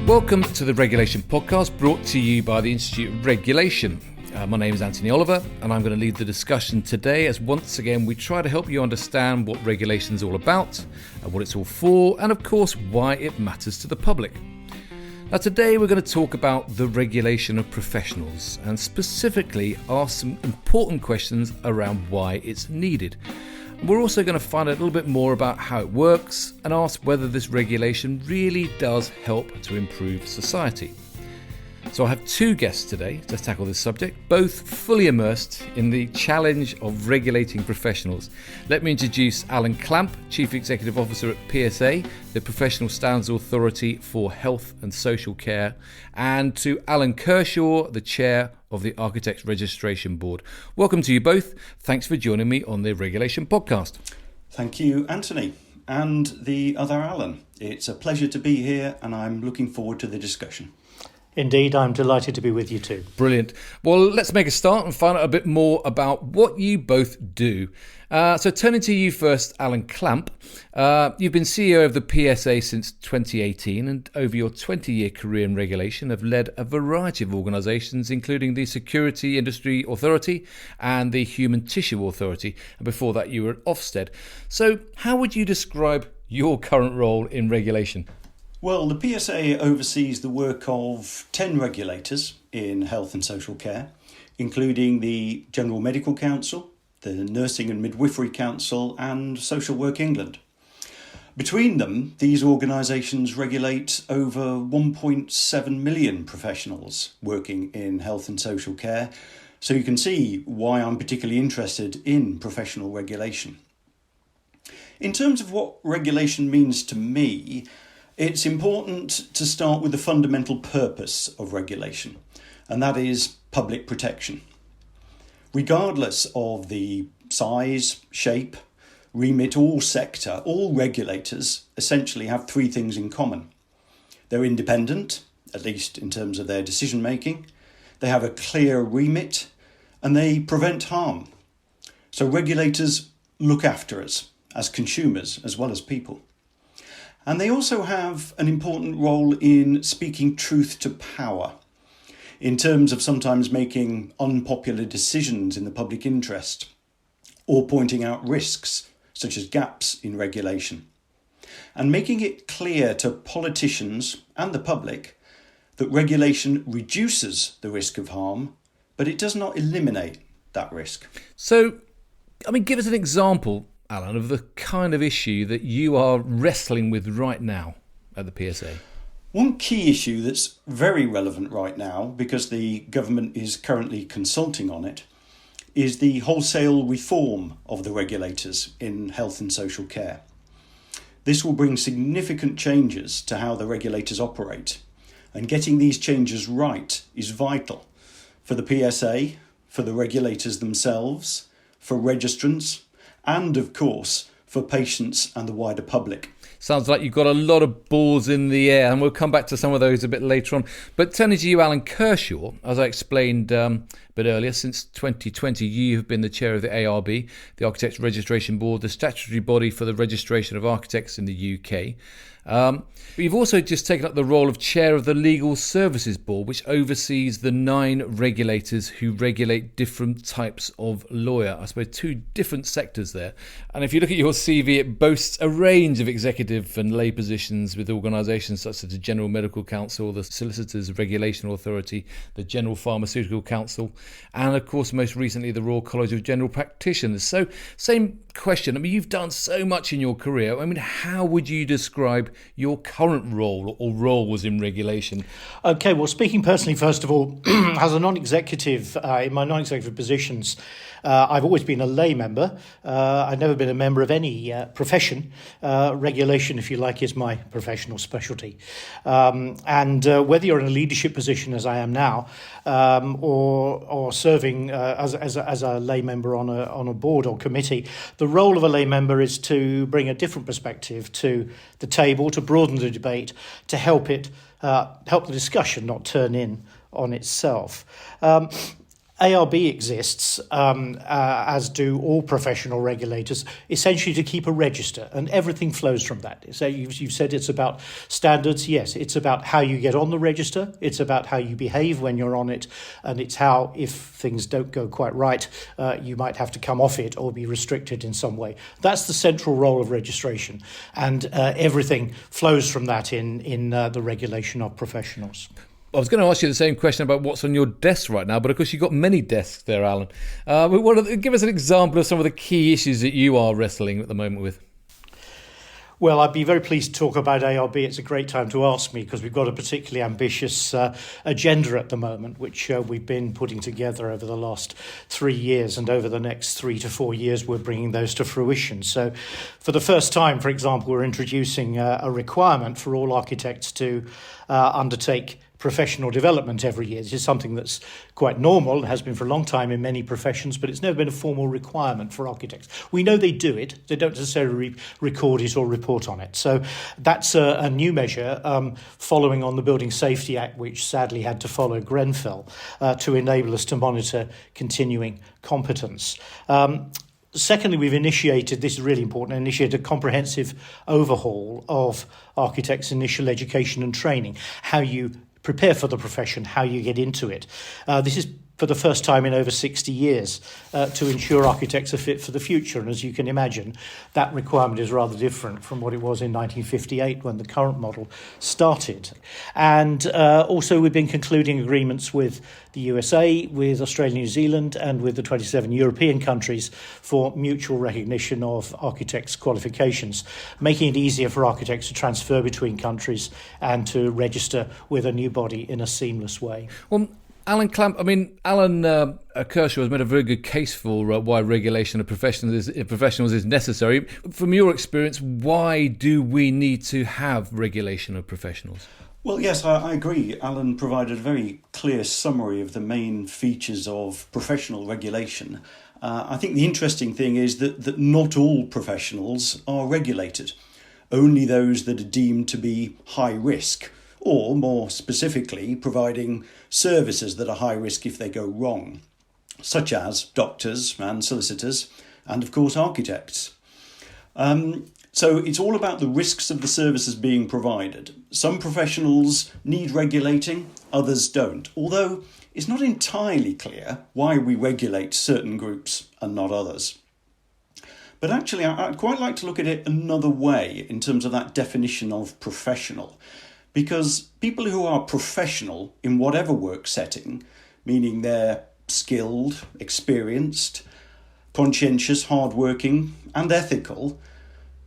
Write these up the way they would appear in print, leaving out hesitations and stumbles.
Welcome to the Regulation Podcast, brought to you by the Institute of Regulation. My name is Anthony Oliver, and I'm going to lead the discussion today as once again we try to help you understand what regulation is all about, and what it's all for, and of course why it matters to the public. Now today we're going to talk about the regulation of professionals, and specifically ask some important questions around why it's needed. We're also going to find out a little bit more about how it works and ask whether this regulation really does help to improve society. So I have two guests today to tackle this subject, both fully immersed in the challenge of regulating professionals. Let me introduce Alan Clamp, Chief Executive Officer at PSA, the Professional Standards Authority for Health and Social Care, and to Alan Kershaw, the Chair of the Architects Registration Board. Welcome to you both. Thanks for joining me on the Regulation Podcast. Thank you, Anthony, and the other Alan. It's a pleasure to be here, and I'm looking forward to the discussion. Indeed, I'm delighted to be with you too. Brilliant. Well, let's make a start and find out a bit more about what you both do. So turning to you first, Alan Clamp, you've been CEO of the PSA since 2018, and over your 20-year career in regulation have led a variety of organisations, including the Security Industry Authority and the Human Tissue Authority. And before that, you were at Ofsted. So how would you describe your current role in regulation? Well, the PSA oversees the work of 10 regulators in health and social care, including the General Medical Council, the Nursing and Midwifery Council, and Social Work England. Between them, these organisations regulate over 1.7 million professionals working in health and social care, so you can see why I'm particularly interested in professional regulation. In terms of what regulation means to me, it's important to start with the fundamental purpose of regulation, and that is public protection. Regardless of the size, shape, remit or sector, all regulators essentially have three things in common. They're independent, at least in terms of their decision making, they have a clear remit, and they prevent harm. So regulators look after us as consumers as well as people. And they also have an important role in speaking truth to power, in terms of sometimes making unpopular decisions in the public interest, or pointing out risks, such as gaps in regulation, and making it clear to politicians and the public that regulation reduces the risk of harm, but it does not eliminate that risk. So, give us an example, Alan, of the kind of issue that you are wrestling with right now at the PSA. One key issue that's very relevant right now, because the government is currently consulting on it, is the wholesale reform of the regulators in health and social care. This will bring significant changes to how the regulators operate, and getting these changes right is vital for the PSA, for the regulators themselves, for registrants, and of course for patients and the wider public. Sounds like you've got a lot of balls in the air, and we'll come back to some of those a bit later on. But turning to you, Alan Kershaw, as I explained a bit earlier, since 2020 you have been the chair of the ARB, the Architects Registration Board, the statutory body for the registration of architects in the UK. But you've also just taken up the role of chair of the Legal Services Board, which oversees the 9 regulators who regulate different types of lawyer. I suppose 2 different sectors there. And if you look at your CV, it boasts a range of executive and lay positions with organisations such as the General Medical Council, the Solicitors Regulation Authority, the General Pharmaceutical Council, and of course most recently the Royal College of General Practitioners. So same question. You've done so much in your career. How would you describe your current role or roles in regulation? Okay, well, speaking personally, first of all, as a non-executive, in my non-executive positions, I've always been a lay member. I've never been a member of any profession. Regulation, if you like, is my professional specialty. And whether you're in a leadership position, as I am now, or serving as a lay member on a board or committee, the role of a lay member is to bring a different perspective to the table, to broaden the debate, to help the discussion not turn in on itself. ARB exists, as do all professional regulators, essentially to keep a register, and everything flows from that. So you've said it's about standards. Yes, it's about how you get on the register. It's about how you behave when you're on it, and it's how, if things don't go quite right, you might have to come off it or be restricted in some way. That's the central role of registration, and everything flows from that in the regulation of professionals. I was going to ask you the same question about what's on your desk right now, but of course you've got many desks there, Alan. Give us an example of some of the key issues that you are wrestling at the moment with. Well, I'd be very pleased to talk about ARB. It's a great time to ask me because we've got a particularly ambitious agenda at the moment, which we've been putting together over the last 3 years. And over the next 3 to 4 years, we're bringing those to fruition. So for the first time, for example, we're introducing a requirement for all architects to undertake professional development every year. This is something that's quite normal and has been for a long time in many professions, but it's never been a formal requirement for architects. We know they do it. They don't necessarily record it or report on it. So that's a new measure following on the Building Safety Act, which sadly had to follow Grenfell to enable us to monitor continuing competence. Secondly, we've initiated, this is really important, initiated a comprehensive overhaul of architects' initial education and training, how you prepare for the profession, how you get into it. This is for the first time in over 60 years to ensure architects are fit for the future. And as you can imagine, that requirement is rather different from what it was in 1958 when the current model started. And also we've been concluding agreements with the USA, with Australia, New Zealand, and with the 27 European countries for mutual recognition of architects' qualifications, making it easier for architects to transfer between countries and to register with a new body in a seamless way. Well, Alan Kershaw has made a very good case for why regulation of professionals is necessary. From your experience, why do we need to have regulation of professionals? Well, yes, I agree. Alan provided a very clear summary of the main features of professional regulation. I think the interesting thing is that not all professionals are regulated, only those that are deemed to be high risk, or more specifically, providing services that are high risk if they go wrong, such as doctors and solicitors, and of course architects. So it's all about the risks of the services being provided. Some professionals need regulating, others don't, although it's not entirely clear why we regulate certain groups and not others. But actually, I'd quite like to look at it another way in terms of that definition of professional. Because people who are professional in whatever work setting, meaning they're skilled, experienced, conscientious, hardworking, and ethical,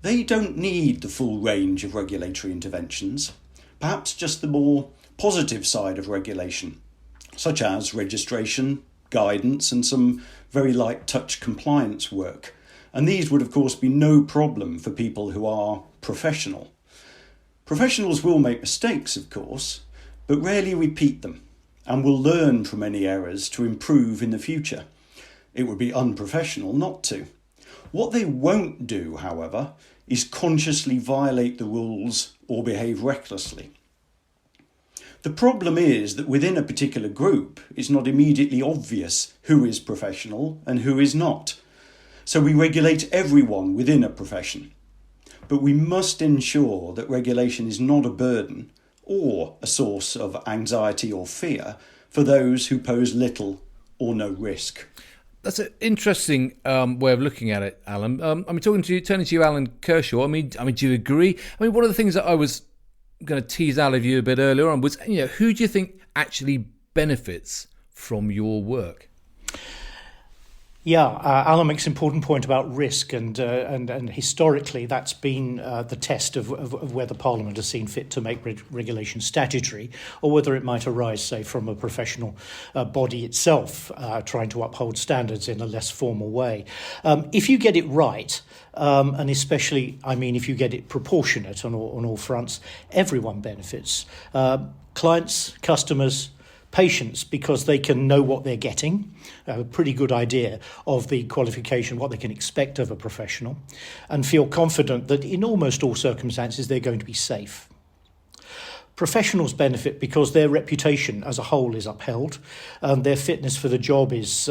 they don't need the full range of regulatory interventions, perhaps just the more positive side of regulation, such as registration, guidance, and some very light touch compliance work. And these would, of course, be no problem for people who are professional. Professionals will make mistakes, of course, but rarely repeat them and will learn from any errors to improve in the future. It would be unprofessional not to. What they won't do, however, is consciously violate the rules or behave recklessly. The problem is that within a particular group, it's not immediately obvious who is professional and who is not. So we regulate everyone within a profession. But we must ensure that regulation is not a burden or a source of anxiety or fear for those who pose little or no risk. That's an interesting way of looking at it, Alan. Turning to you, Alan Kershaw. Do you agree? One of the things that I was going to tease out of you a bit earlier on was, who do you think actually benefits from your work? Yeah, Alan makes an important point about risk, and historically that's been the test of whether Parliament has seen fit to make regulation statutory, or whether it might arise, say, from a professional body itself trying to uphold standards in a less formal way. If you get it right, and especially, if you get it proportionate on all fronts, everyone benefits. Clients, customers, patients, because they can know what they're getting, have a pretty good idea of the qualification, what they can expect of a professional, and feel confident that in almost all circumstances they're going to be safe. Professionals benefit because their reputation as a whole is upheld, and their fitness for the job is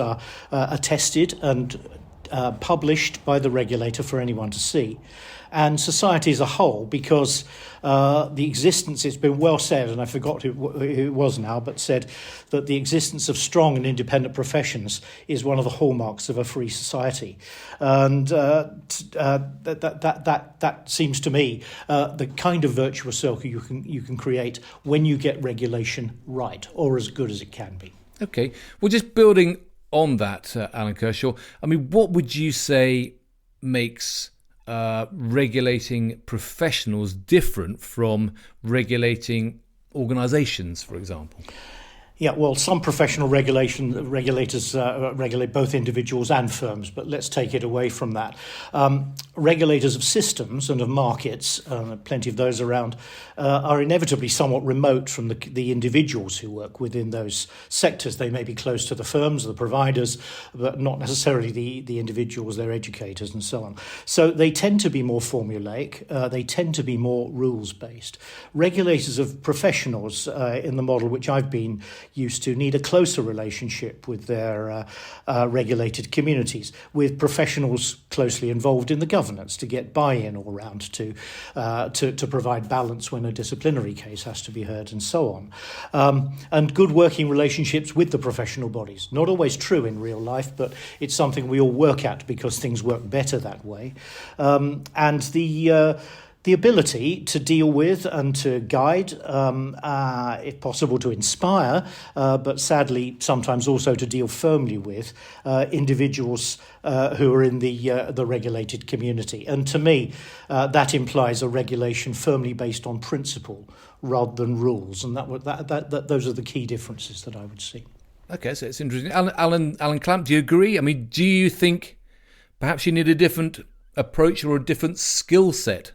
attested and published by the regulator for anyone to see. And society as a whole, because the existence, it's been well said, and I forgot who it was now, but said that the existence of strong and independent professions is one of the hallmarks of a free society. And that seems to me the kind of virtuous circle you can create when you get regulation right, or as good as it can be. Okay, well, just building on that, Alan Kershaw, I mean, what would you say makes regulating professionals different from regulating organisations, for example? Yeah, well, some professional regulators regulate both individuals and firms, but let's take it away from that. Regulators of systems and of markets, plenty of those around, are inevitably somewhat remote from the individuals who work within those sectors. They may be close to the firms, the providers, but not necessarily the individuals, their educators and so on. So they tend to be more formulaic, they tend to be more rules-based. Regulators of professionals, in the model which I've been used to, need a closer relationship with their regulated communities, with professionals closely involved in the governance to get buy-in all round, to provide balance when a disciplinary case has to be heard and so on. And good working relationships with the professional bodies. Not always true in real life, but it's something we all work at because things work better that way. And the ability to deal with and to guide, if possible to inspire, but sadly sometimes also to deal firmly with individuals who are in the regulated community. And to me, that implies a regulation firmly based on principle rather than rules. And that those are the key differences that I would see. Okay, so it's interesting. Alan Clamp, do you agree? I mean, do you think perhaps you need a different approach or a different skill set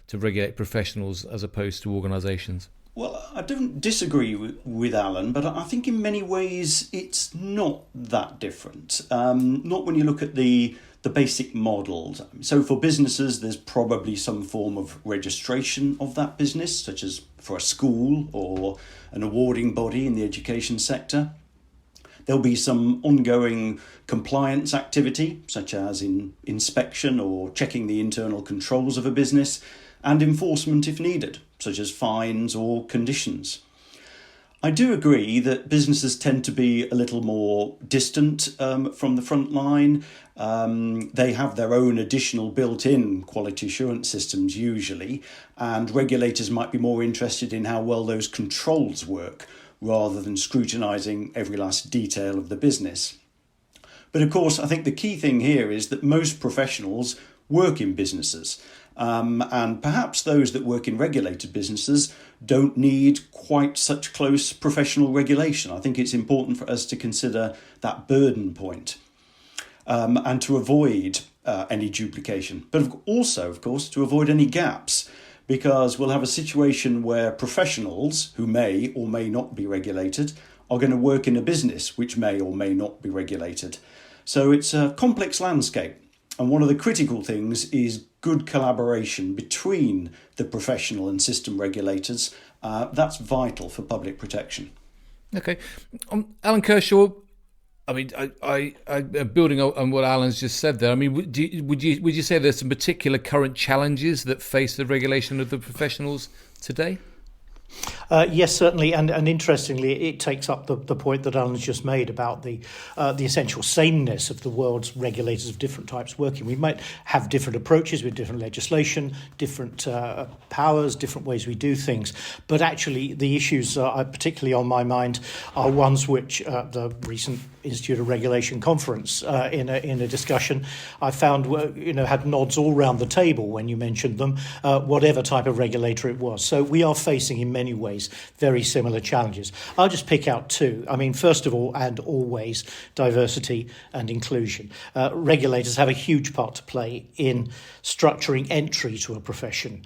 to regulate professionals as opposed to organisations? Well, I don't disagree with Alan, but I think in many ways it's not that different. Not when you look at the basic models. So for businesses, there's probably some form of registration of that business, such as for a school or an awarding body in the education sector. There'll be some ongoing compliance activity, such as in inspection or checking the internal controls of a business, and enforcement if needed, such as fines or conditions. I do agree that businesses tend to be a little more distant from the front line. They have their own additional built-in quality assurance systems usually, and regulators might be more interested in how well those controls work, rather than scrutinising every last detail of the business. But of course, I think the key thing here is that most professionals work in businesses, and perhaps those that work in regulated businesses don't need quite such close professional regulation. I think it's important for us to consider that burden point, and to avoid any duplication, but also, of course, to avoid any gaps, because we'll have a situation where professionals who may or may not be regulated are going to work in a business which may or may not be regulated. So it's a complex landscape. And one of the critical things is good collaboration between the professional and system regulators. That's vital for public protection. Okay. Alan Kershaw, I mean, I building on what Alan's just said there. I mean, would you say there's some particular current challenges that face the regulation of the professionals today? Yes, certainly, and interestingly, it takes up the point that Alan's just made about the essential sameness of the world's regulators of different types working. We might have different approaches with different legislation, different powers, different ways we do things, but actually the issues particularly on my mind are ones which the recent Institute of Regulation conference in a discussion I found had nods all round the table when you mentioned them, whatever type of regulator it was. So we are facing in many ways very similar challenges. I'll just pick out two. I mean, first of all, and always, diversity and inclusion. Regulators have a huge part to play in structuring entry to a profession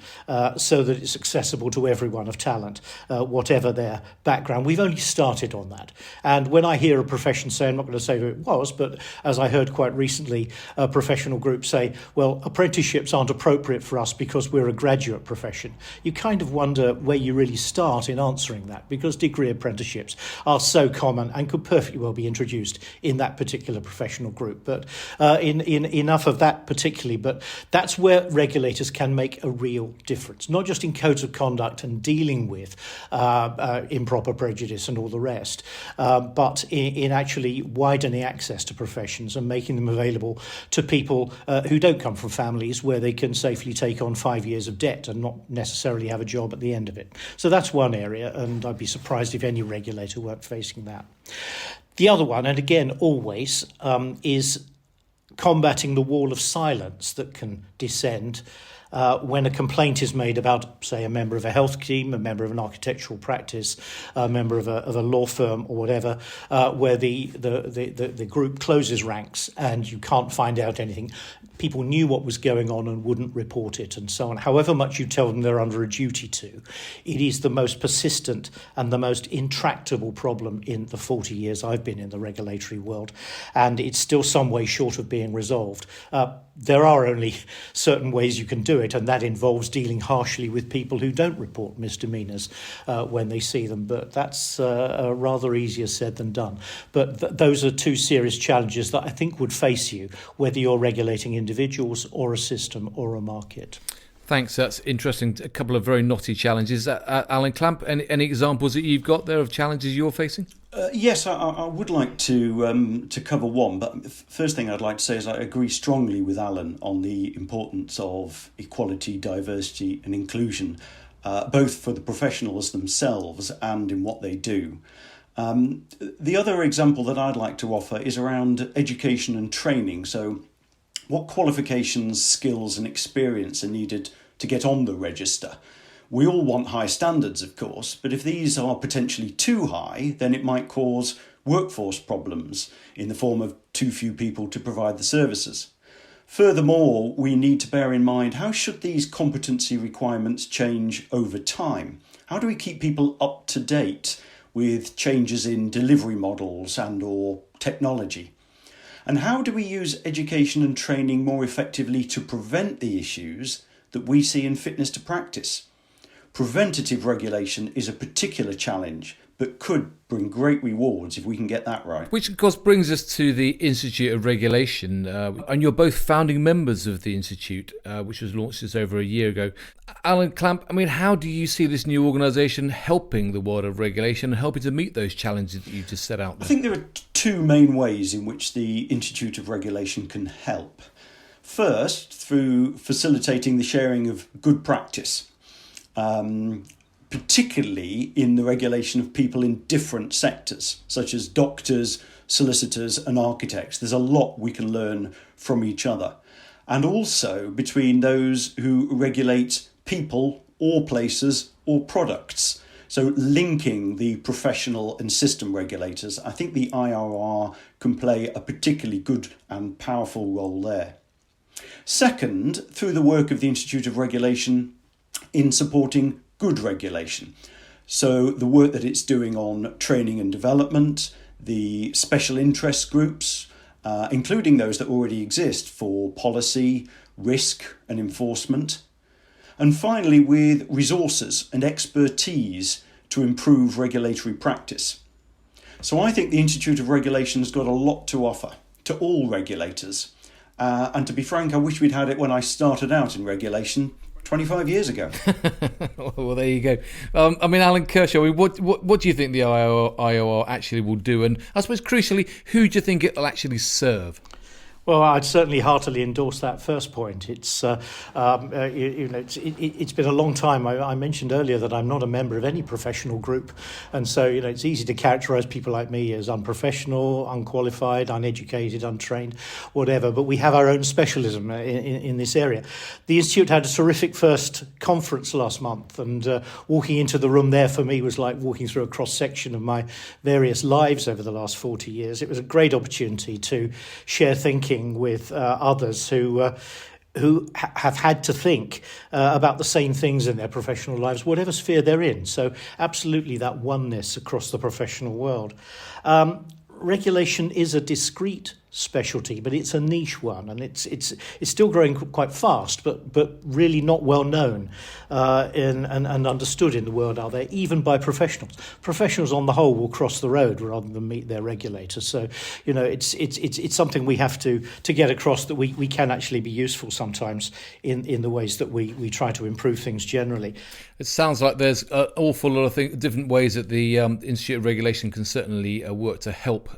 so that it's accessible to everyone of talent, whatever their background. We've only started on that. And when I hear a profession say, I'm not going to say who it was, but as I heard quite recently, a professional group say, well, apprenticeships aren't appropriate for us because we're a graduate profession. You kind of wonder where you really start in answering that, because degree apprenticeships are so common and could perfectly well be introduced in that particular professional group. But in enough of that particularly, but that's where regulators can make a real difference, not just in codes of conduct and dealing with improper prejudice and all the rest, but in actually widening access to professions and making them available to people who don't come from families where they can safely take on 5 years of debt and not necessarily have a job at the end of it. So that's one area, and I'd be surprised if any regulator weren't facing that. The other one, and again always, is combating the wall of silence that can descend when a complaint is made about, say, a member of a health team, a member of an architectural practice, a member of a law firm or whatever, where the group closes ranks and you can't find out anything. People knew what was going on and wouldn't report it and so on. However much you tell them they're under a duty to, it is the most persistent and the most intractable problem in the 40 years I've been in the regulatory world, and it's still some way short of being resolved. There are only certain ways you can do it, and that involves dealing harshly with people who don't report misdemeanours when they see them. But that's rather easier said than done. But those are two serious challenges that I think would face you, whether you're regulating individuals or a system or a market. Thanks, that's interesting. A couple of very knotty challenges. Alan Clamp, any examples that you've got there of challenges you're facing? Yes, I would like to cover one, but first thing I'd like to say is I agree strongly with Alan on the importance of equality, diversity and inclusion, both for the professionals themselves and in what they do. The other example that I'd like to offer is around education and training. So what qualifications, skills and experience are needed to get on the register? We all want high standards, of course, but if these are potentially too high, then it might cause workforce problems in the form of too few people to provide the services. Furthermore, we need to bear in mind, how should these competency requirements change over time? How do we keep people up to date with changes in delivery models and/or technology? And how do we use education and training more effectively to prevent the issues that we see in fitness to practice? Preventative regulation is a particular challenge, but could bring great rewards if we can get that right. Which, of course, brings us to the Institute of Regulation. And you're both founding members of the Institute, which was launched just over a year ago. Alan Clamp, how do you see this new organisation helping the world of regulation and helping to meet those challenges that you just set out there? I think there are two main ways in which the Institute of Regulation can help. First, through facilitating the sharing of good practice, particularly in the regulation of people in different sectors, such as doctors, solicitors and architects. There's a lot we can learn from each other. And also between those who regulate people or places or products. So linking the professional and system regulators, I think the IRR can play a particularly good and powerful role there. Second, through the work of the Institute of Regulation in supporting good regulation. So the work that it's doing on training and development, the special interest groups, including those that already exist for policy, risk and enforcement. And finally, with resources and expertise to improve regulatory practice. So I think the Institute of Regulation has got a lot to offer to all regulators. And to be frank, I wish we'd had it when I started out in regulation 25 years ago. Well, there you go. Alan Kershaw, what do you think the IOR actually will do? And I suppose, crucially, who do you think it will actually serve? Well, I'd certainly heartily endorse that first point. It's been a long time. I mentioned earlier that I'm not a member of any professional group, and so it's easy to characterise people like me as unprofessional, unqualified, uneducated, untrained, whatever. But we have our own specialism in this area. The Institute had a terrific first conference last month, and walking into the room there for me was like walking through a cross section of my various lives over the last 40 years. It was a great opportunity to share thinking with others who have had to think about the same things in their professional lives, whatever sphere they're in. So absolutely that oneness across the professional world. Regulation is a discrete specialty, but it's a niche one, and it's still growing quite fast, but really not well known and understood in the world out there, even by professionals. Professionals on the whole will cross the road rather than meet their regulators. So, it's something we have to get across, that we can actually be useful sometimes in the ways that we try to improve things generally. It sounds like there's an awful lot of different ways that the Institute of Regulation can certainly work to help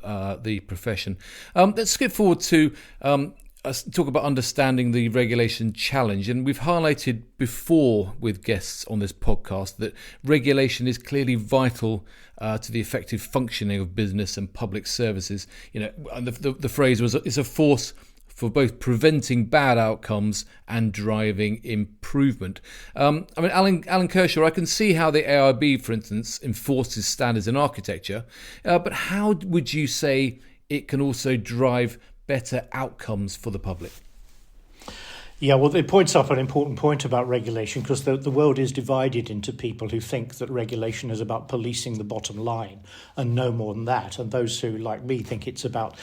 the profession. Let's skip forward to talk about understanding the regulation challenge. And we've highlighted before with guests on this podcast that regulation is clearly vital to the effective functioning of business and public services. And the phrase was, it's a force for both preventing bad outcomes and driving improvement. Alan Kershaw, I can see how the AIB, for instance, enforces standards in architecture, but how would you say it can also drive better outcomes for the public? Yeah, well, it points up an important point about regulation, because the world is divided into people who think that regulation is about policing the bottom line and no more than that, and those who, like me, think it's about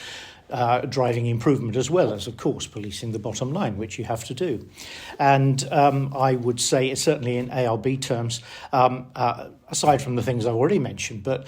driving improvement as well as, of course, policing the bottom line, which you have to do. And I would say, certainly in ARB terms, aside from the things I've already mentioned, but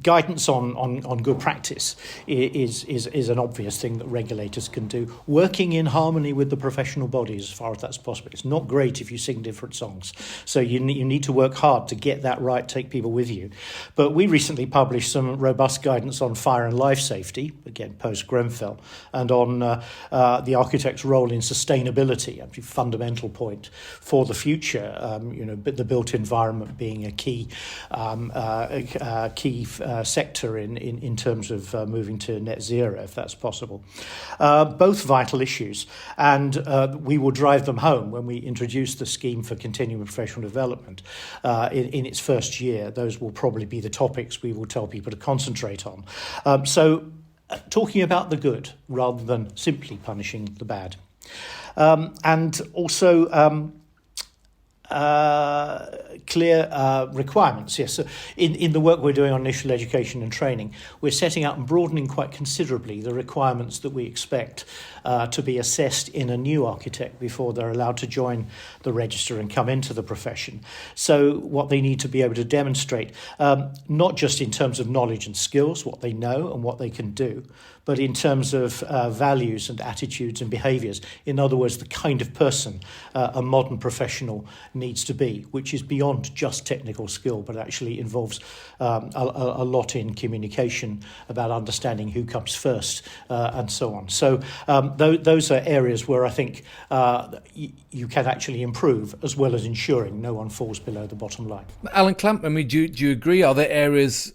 guidance on good practice is an obvious thing that regulators can do, working in harmony with the professional bodies as far as that's possible. It's not great if you sing different songs, so you need to work hard to get that right, take people with you. But we recently published some robust guidance on fire and life safety, again post-Grenfell, and on the architect's role in sustainability, a fundamental point for the future, the built environment being a key sector in terms of moving to net zero, if that's possible. Both vital issues, and we will drive them home when we introduce the scheme for continuing professional development in its first year. Those will probably be the topics we will tell people to concentrate on. Talking about the good rather than simply punishing the bad. And also clear requirements. Yes, so in the work we're doing on initial education and training, we're setting out and broadening quite considerably the requirements that we expect to be assessed in a new architect before they're allowed to join the register and come into the profession. So what they need to be able to demonstrate, not just in terms of knowledge and skills, what they know and what they can do, but in terms of values and attitudes and behaviours. In other words, the kind of person a modern professional needs to be, which is beyond just technical skill, but actually involves a lot in communication, about understanding who comes first, and so on. So those are areas where I think you can actually improve, as well as ensuring no one falls below the bottom line. Alan Clamp, do you agree? Are there areas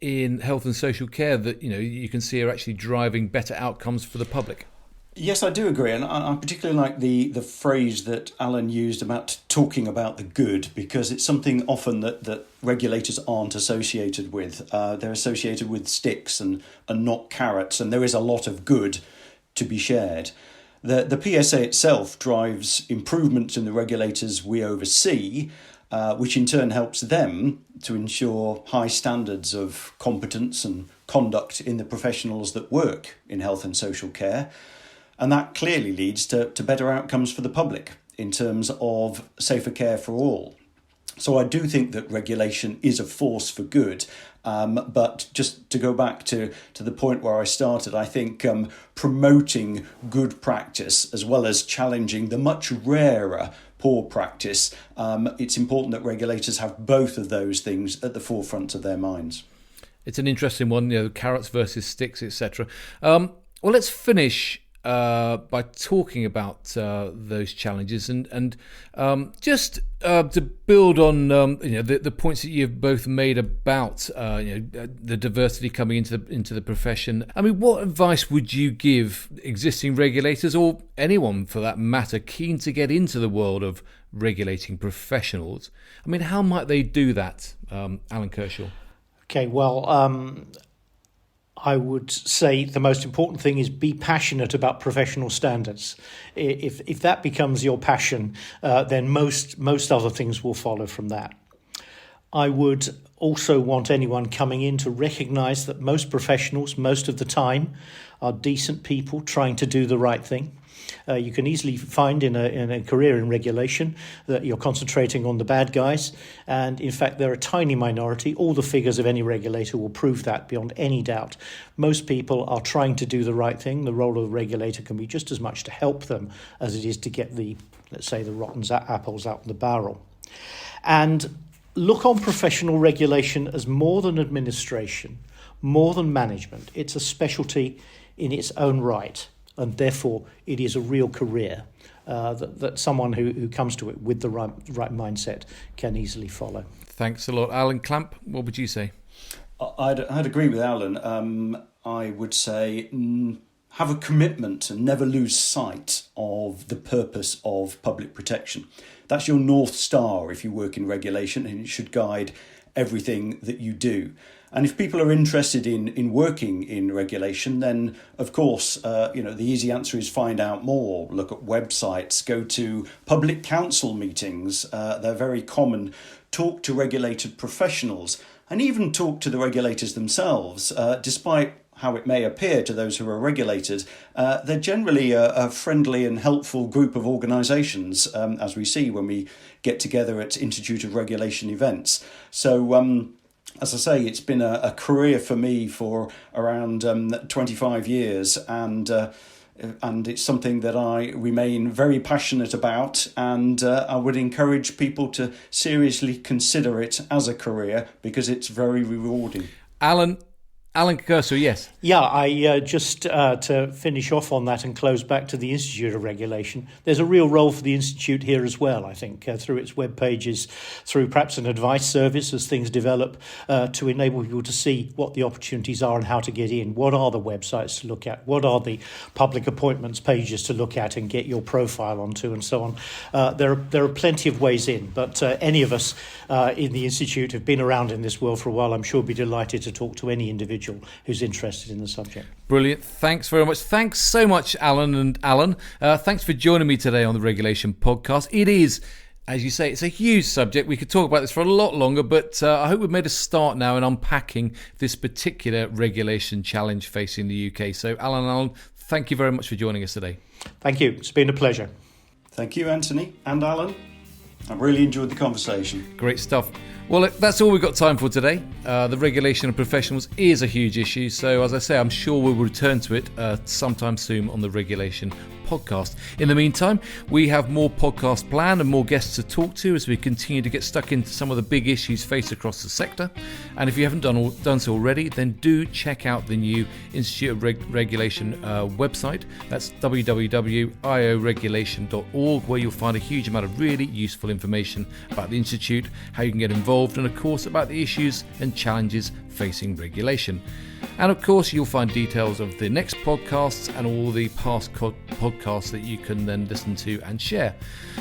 in health and social care that you can see are actually driving better outcomes for the public? Yes, I do agree, and I particularly like the phrase that Alan used about talking about the good, because it's something often that regulators aren't associated with. They're associated with sticks and not carrots, and there is a lot of good to be shared. The PSA itself drives improvements in the regulators we oversee, which in turn helps them to ensure high standards of competence and conduct in the professionals that work in health and social care. And that clearly leads to better outcomes for the public in terms of safer care for all. So I do think that regulation is a force for good. But just to go back to the point where I started, I think promoting good practice as well as challenging the much rarer poor practice, it's important that regulators have both of those things at the forefront of their minds. It's an interesting one, carrots versus sticks, etc. Well, let's finish by talking about those challenges and just to build on the points that you've both made about the diversity coming into the profession. What advice would you give existing regulators, or anyone for that matter, keen to get into the world of regulating professionals? How might they do that, Alan Kershaw? Okay, well, I would say the most important thing is be passionate about professional standards. If that becomes your passion, then most other things will follow from that. I would also want anyone coming in to recognise that most professionals, most of the time, are decent people trying to do the right thing. You can easily find in a career in regulation that you're concentrating on the bad guys, and in fact they're a tiny minority. All the figures of any regulator will prove that beyond any doubt. Most people are trying to do the right thing. The role of the regulator can be just as much to help them as it is to get the rotten apples out of the barrel. And look on professional regulation as more than administration, more than management. It's a specialty in its own right. And therefore, it is a real career that someone who comes to it with the right mindset can easily follow. Thanks a lot. Alan Clamp, what would you say? I'd agree with Alan. I would say have a commitment and never lose sight of the purpose of public protection. That's your North Star if you work in regulation, and it should guide everything that you do. And if people are interested in working in regulation, then of course, the easy answer is find out more, look at websites, go to public council meetings. They're very common. Talk to regulated professionals and even talk to the regulators themselves. Despite how it may appear to those who are regulators, they're generally a friendly and helpful group of organisations, as we see when we get together at Institute of Regulation events. So, as I say, it's been a career for me for around 25 years, and it's something that I remain very passionate about, and I would encourage people to seriously consider it as a career because it's very rewarding. Alan Kershaw, yes. Yeah, I just to finish off on that and close back to the Institute of Regulation, there's a real role for the Institute here as well, I think, through its web pages, through perhaps an advice service as things develop, to enable people to see what the opportunities are and how to get in. What are the websites to look at? What are the public appointments pages to look at and get your profile onto and so on? There are plenty of ways in, but any of us in the Institute have been around in this world for a while. I'm sure be delighted to talk to any individual who's interested in the subject. Brilliant. Thanks very much. Thanks so much, Alan and Alan. Thanks for joining me today on the Regulation Podcast. It is, as you say, it's a huge subject. We could talk about this for a lot longer, but I hope we've made a start now in unpacking this particular regulation challenge facing the UK. So, Alan, thank you very much for joining us today. Thank you. It's been a pleasure. Thank you, Anthony and Alan. I've really enjoyed the conversation. Great stuff. Well, that's all we've got time for today. The regulation of professionals is a huge issue, so as I say, I'm sure we'll return to it sometime soon on the Regulation Podcast. In the meantime, we have more podcasts planned and more guests to talk to as we continue to get stuck into some of the big issues faced across the sector. And if you haven't done so already, then do check out the new Institute of Regulation website. That's www.ioregulation.org, where you'll find a huge amount of really useful information about the Institute, how you can get involved, and of course about the issues and challenges facing regulation. And of course you'll find details of the next podcasts and all the past podcasts that you can then listen to and share.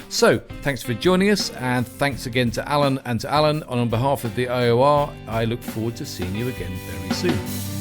So thanks for joining us, and thanks again to Alan and to Alan. On behalf of the IOR, I look forward to seeing you again very soon.